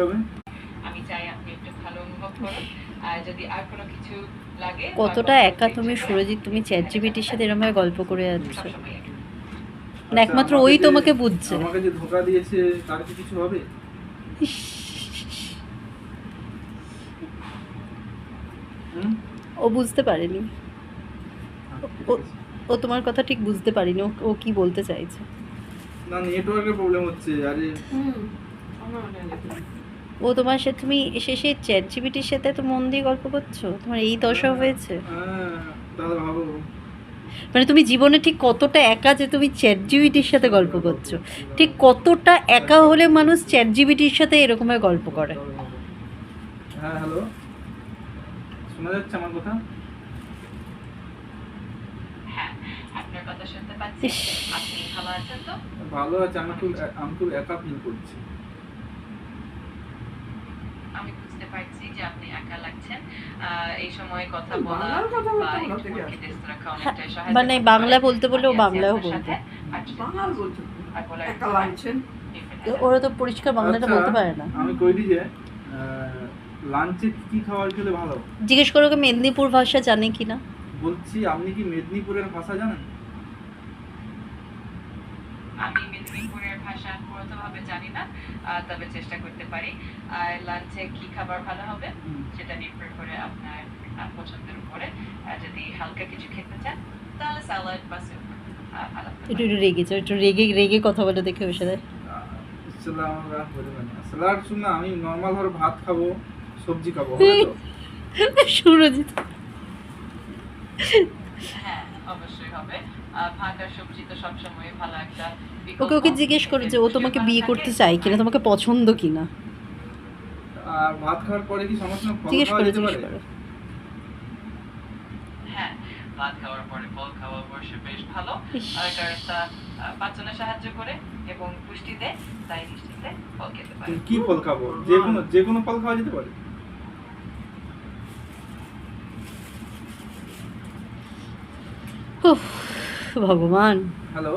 হবে। আমি চাই আপনি একটু ভালো অনুভব করুন। আর যদি আর কোনো কিছু লাগে কতটা একা তুমি সুরজিৎ, তুমি চ্যাট জিপিটির সাথে এরকম ভাবে গল্প করে যাচ্ছ। সবসময় একা। না, একমাত্র ওই তোমাকে বুঝছে। আমাকে যে ধোকা দিয়েছে তার কি কিছু হবে? ও বুঝতে পারেনি, ও তোমার কথা ঠিক বুঝতে পারিনি ও কি বলতে চাইছে। না, নেটওয়ার্কের প্রবলেম হচ্ছে। আরে ও তোমার সাথে, তুমি শেষে চ্যাট জিপিটির সাথে তো মন দিয়ে গল্প করছো, তোমার এই দশা হয়েছে। তাহলে ভাবো মানে তুমি জীবনে ঠিক কতটা একা যে তুমি চ্যাট জিপিটির সাথে গল্প করছো। ঠিক কতটা একা হলে মানুষ চ্যাট জিপিটির সাথে এরকমের গল্প করে। হ্যাঁ, হ্যালো, শোনা যাচ্ছে আমার কথা? হ্যাঁ, আপনার কথা শুনতে পাচ্ছি। আপনি ভালো আছেন তো? ভালো আছে। আমি খুব একা ফিল করছি। আমি বুঝতে পারছি যে আপনি একা লাগছেন। এই সময়ে কথা বলা বা একটু মনকে ব্যস্ত রাখা অনেকটাই সহায়তা মানে করতে বাংলা পারে। বলতে বললে ও আমি আছি বাংলাও আপনার বলবে। সাথে। আর যদি বাংলা বলছো আর বলার একা লাগছেন। ওরা তো পরিষ্কার বাংলাটা বলতে পারে না। আমি কইলি যে লাঞ্চে কি খাবার খেলে ভালো? জিজ্ঞেস করো ওকে মেদিনীপুর ভাষা জানে কিনা। বলছি, আপনি কি মেদিনীপুরের ভাষা জানেন? আমি মেদিনীপুরের ভাষা পুরোপুরিভাবে জানি না, তবে চেষ্টা করতে পারি। আর লাঞ্চে কি খাবার ভালো হবে সেটা নির্ভর করে আপনার পছন্দের উপরে। যদি হালকা কিছু খেতে চান তাহলে স্যালাড বা স্যুপ ভালো হতে একটু পারে। একটু রেগেছে, একটু রেগে কথা বলে দেখে ওর সাথে। স্যালাড শুনে আমি নর্মাল ধরো ভাত খাবো, সবজি খাবো, হবে তো? সুরজিৎ হ্যাঁ, অবশ্যই হবে। ভাত আর সবজি তো সবসময় ভালো একটা বিকল্প। ওকে জিজ্ঞেস করো যে ও তোমাকে বিয়ে করতে চায় কিনা, তোমাকে পছন্দ কিনা। আর ভাত খাওয়ার পরে কি সমস্যা? ফল জিজ্ঞেস খাওয়া করো যেতে পারে? হ্যাঁ, ভাত খাওয়ার পরে ফল খাওয়া অবশ্যই বেশ ভালো। ইস। আর কারণ তা পাচনে সাহায্য করে এবং পুষ্টি দেয়, তাই নিশ্চিন্তে ফল খেতে পারে। কি ফল খাবো? যে কোনো ফল খাওয়া যেতে পারে? উফ, ভগবান। হ্যালো।